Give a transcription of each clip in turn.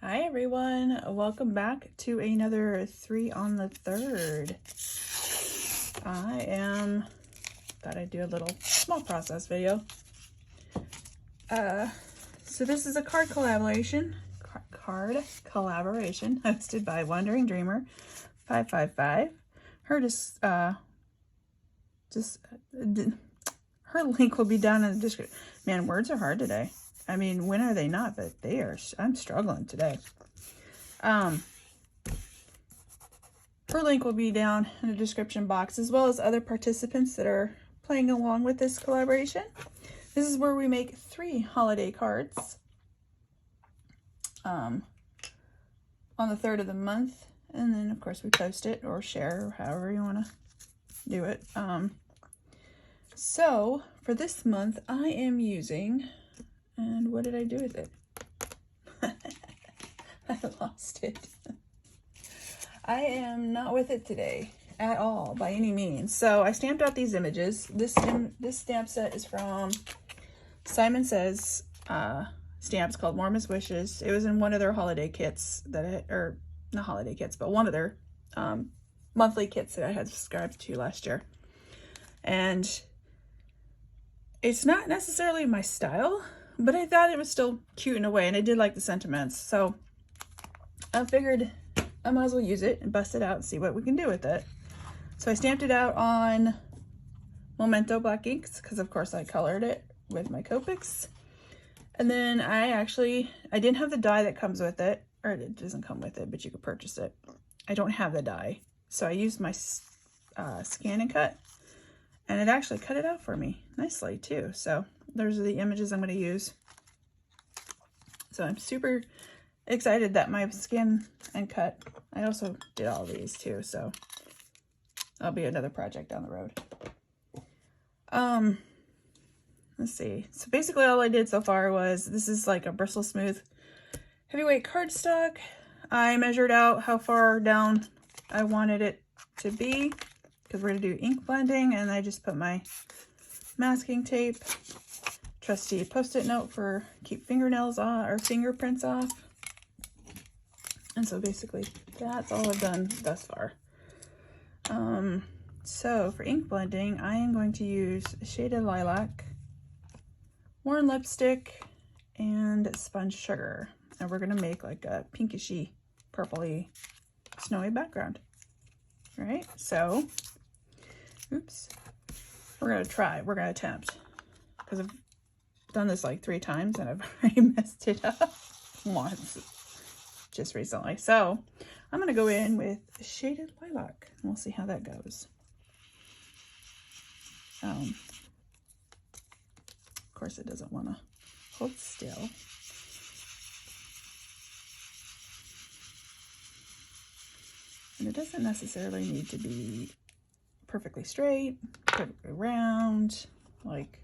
Hi everyone, welcome back to another 3 on the 3rd. Thought I'd do a little small process video. So this is a card collaboration hosted by Wandering Dreamer 555. Her link will be down in the description. Man, words are hard today. I mean, when are they not? But they are. I'm struggling today. Her link will be down in the description box, as well as other participants that are playing along with this collaboration. This is where we make 3 holiday cards on the 3rd of the month, and then of course we post it or share, or however you want to do it. So for this month, I am using. And what did I do with it? I lost it. I am not with it today at all, by any means. So I stamped out these images. This stamp set is from Simon Says stamps called Warmest Wishes. It was in one of their holiday kits or not holiday kits, but one of their monthly kits that I had subscribed to last year. And it's not necessarily my style, but I thought it was still cute in a way, and I did like the sentiments. So I figured I might as well use it and bust it out and see what we can do with it. So I stamped it out on Memento black inks, because of course I colored it with my Copics. And then I didn't have the die that comes with it, or it doesn't come with it, but you can purchase it. I don't have the die. So I used my scan and cut, and it actually cut it out for me nicely too. So those are the images I'm going to use. So I'm super excited that my scan and cut, I also did all of these too, so that'll be another project down the road. Let's see. So basically all I did so far was, this is like a bristle smooth heavyweight cardstock. I measured out how far down I wanted it to be, because we're going to do ink blending, and I just put my masking tape, trusty post-it note for keep fingernails off or fingerprints off. And so basically that's all I've done thus far. So for ink blending, I am going to use Shaded Lilac, Worn Lipstick, and Sponge Sugar. And we're going to make like a pinkishy, purpley, snowy background. All right, so, oops. We're going to attempt, because I've done this like 3 times and I've already messed it up once just recently. So I'm going to go in with Shaded Lilac and we'll see how that goes. Of course it doesn't want to hold still. And it doesn't necessarily need to be perfectly straight, perfectly round, like.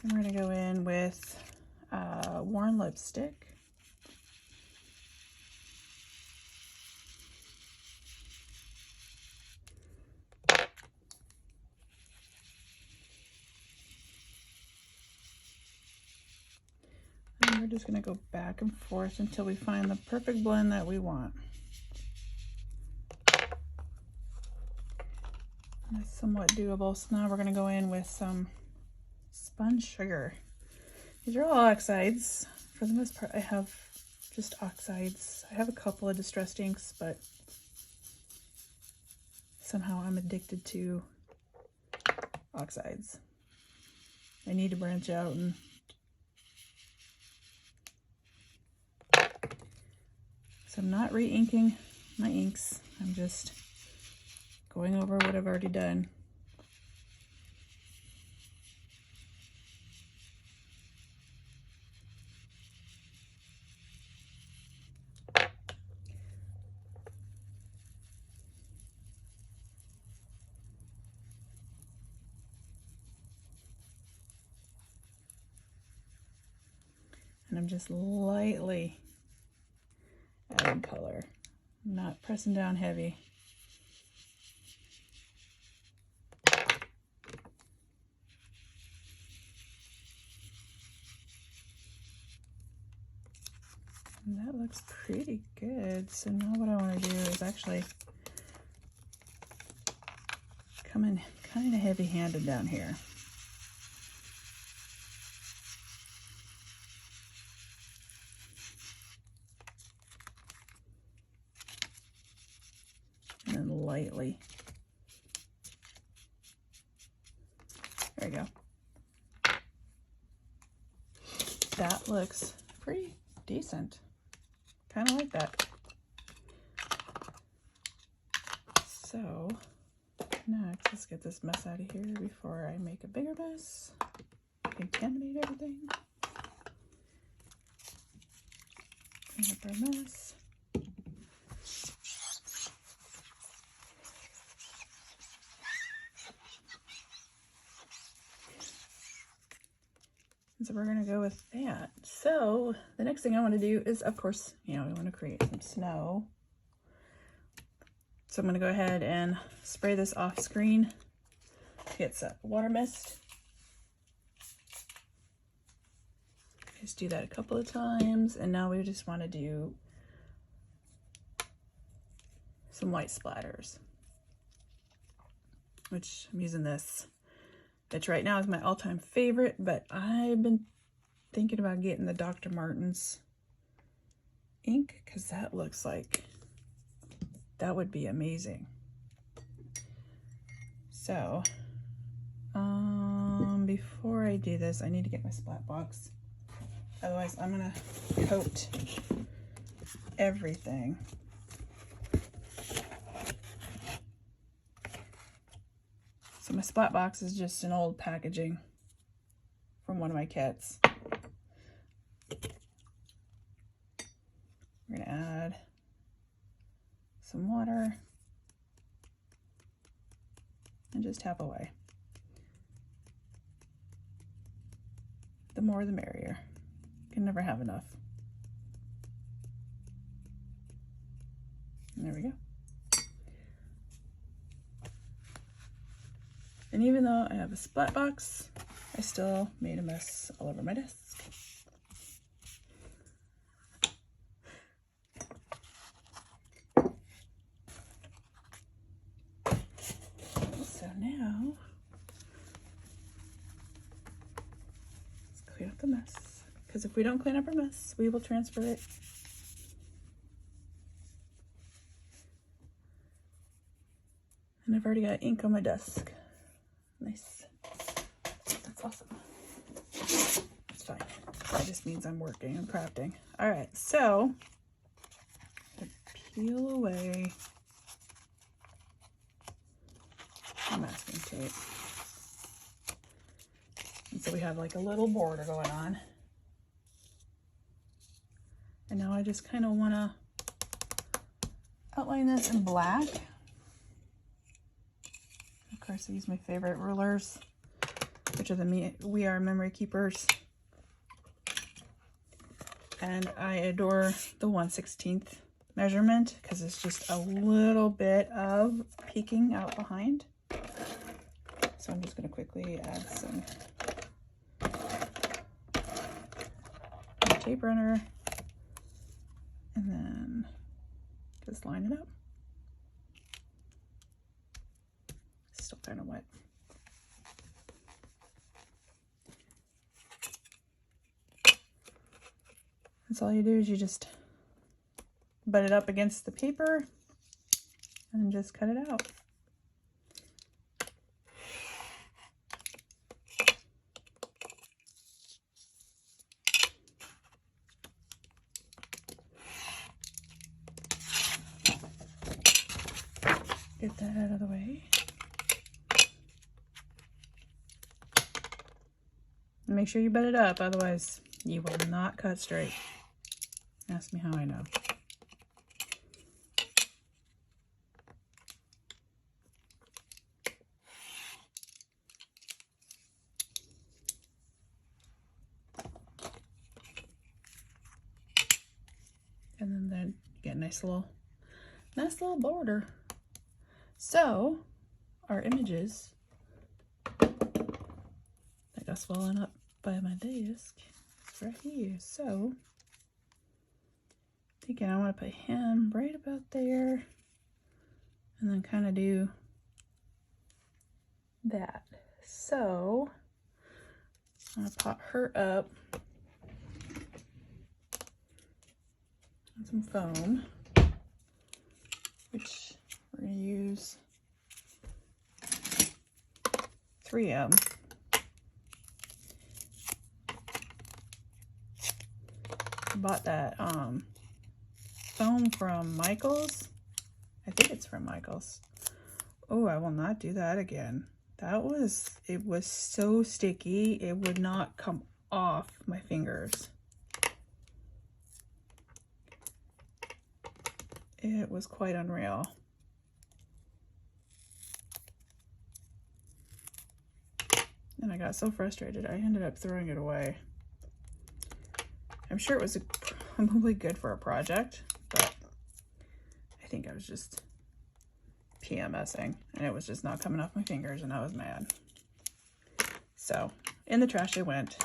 And we're going to go in with Worn Lipstick. And we're just going to go back and forth until we find the perfect blend that we want. That's somewhat doable. So now we're going to go in with some Sponge Sugar. These are all oxides. For the most part, I have just oxides. I have a couple of distressed inks, but somehow I'm addicted to oxides. I need to branch out, and so I'm not re-inking my inks. I'm just going over what I've already done. And I'm just lightly adding color, not pressing down heavy. And that looks pretty good. So now what I want to do is actually come in kind of heavy-handed down here. And then lightly. There we go. That looks pretty decent. Kind of like that. So next, let's get this mess out of here before I make a bigger mess. Contaminate everything. Clean up our mess. So we're gonna go with that. So the next thing I want to do is, of course, we want to create some snow. So I'm gonna go ahead and spray this off screen. Get some water mist. Just do that a couple of times, and now we just want to do some white splatters, which I'm using this. Which right now is my all-time favorite, but I've been thinking about getting the Dr. Martens ink because that looks like that would be amazing. So, before I do this, I need to get my splat box. Otherwise, I'm gonna coat everything. So my splat box is just an old packaging from one of my kits. We're gonna add some water and just tap away. The more the merrier. Can never have enough. And there we go. And even though I have a splat box, I still made a mess all over my desk. So now, let's clean up the mess. Because if we don't clean up our mess, we will transfer it. And I've already got ink on my desk. Nice. That's awesome. It's fine. That just means I'm working and crafting. All right, so peel away the masking tape. And so we have like a little border going on. And now I just kind of want to outline this in black. Of course, I use my favorite rulers, which are the We Are Memory Keepers. And I adore the 1/16 measurement because it's just a little bit of peeking out behind. So I'm just going to quickly add some tape runner and then just line it up. Still kind of wet. That's all you do is you just butt it up against the paper and just cut it out. Get that out of the way. And make sure you butt it up, otherwise you will not cut straight. Ask me how I know. And then you get a nice little border. So our images that got swollen up by my desk is right here. So Thinking I want to put him right about there and then kind of do that. So I'm going to pop her up on some foam, which we're going to use 3 of them. I bought that foam from Michael's. I think it's from Michael's. Oh, I will not do that again. It was so sticky, it would not come off my fingers. It was quite unreal. And I got so frustrated, I ended up throwing it away. I'm sure it was probably good for a project, but I think I was just PMSing and it was just not coming off my fingers and I was mad. So in the trash it went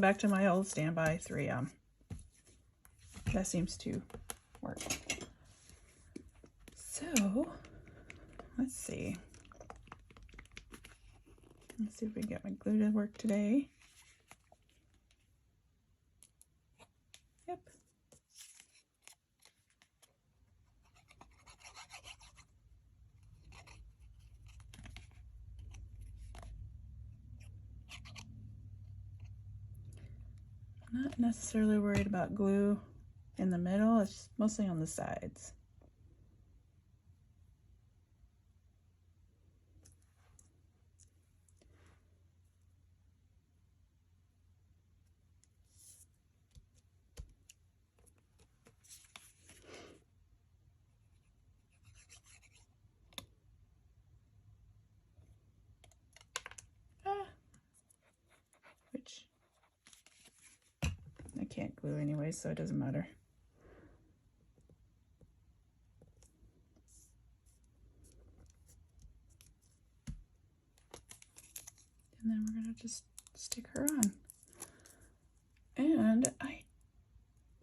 back to my old standby 3M. That seems to work. So let's see if we can get my glue to work today. Yep. I'm not necessarily worried about glue in the middle, it's mostly on the sides. Which I can't glue anyway, so it doesn't matter. And then we're gonna just stick her on. And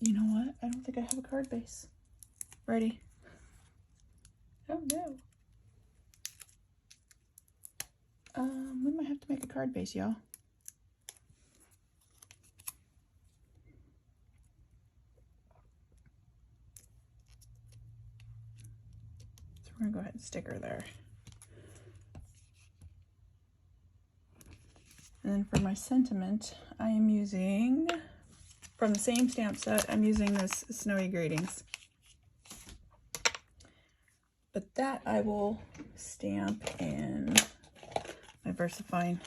you know what? I don't think I have a card base ready. Oh no. We might have to make a card base, y'all. So we're gonna go ahead and stick her there. And then for my sentiment, I am using, from the same stamp set, I'm using this Snowy Gratings. But that I will stamp in my VersaFine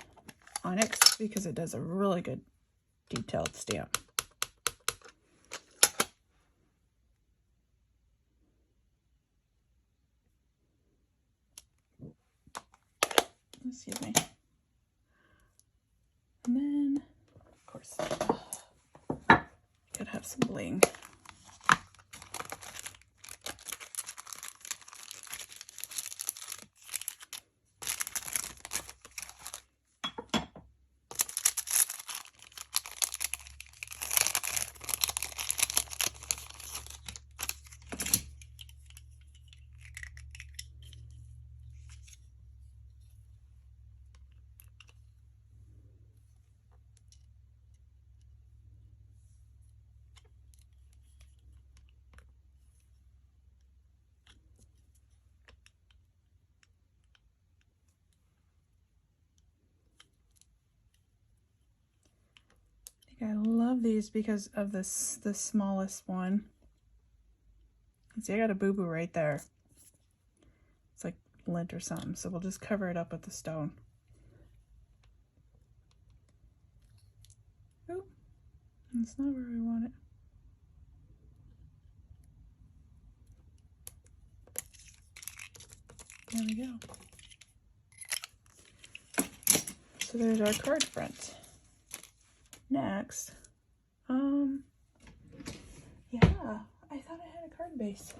Onyx because it does a really good detailed stamp. Excuse me. And then, of course, gotta have some bling. I love these because of the smallest one. See, I got a boo-boo right there. It's like lint or something, so we'll just cover it up with the stone. Oh, that's not where we want it. There we go. So there's our card front. Next, yeah, I thought I had a card base.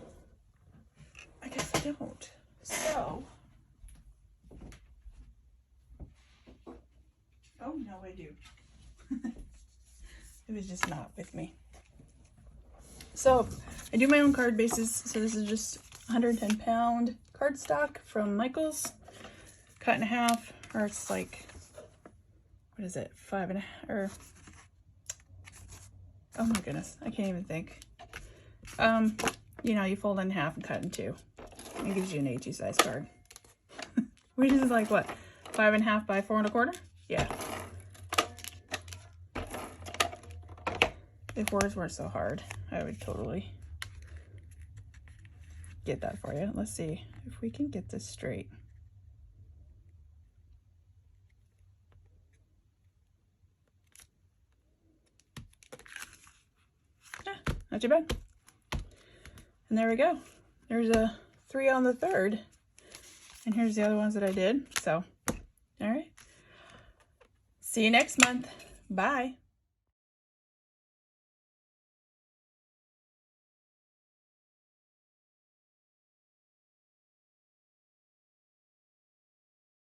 I guess I don't. So, oh no, I do. It was just not with me. So I do my own card bases. So this is just 110-pound cardstock from Michael's, cut in half, or it's like, what is it, 5.5, or, oh my goodness, I can't even think. You know, you fold in half and cut in two. It gives you an A2 size card. Which is like what, 5.5 by 4.25? Yeah. If words weren't so hard, I would totally get that for you. Let's see if we can get this straight. Yeah, not too bad. And there we go. There's a 3 on the 3rd. And here's the other ones that I did. So, all right. See you next month. Bye.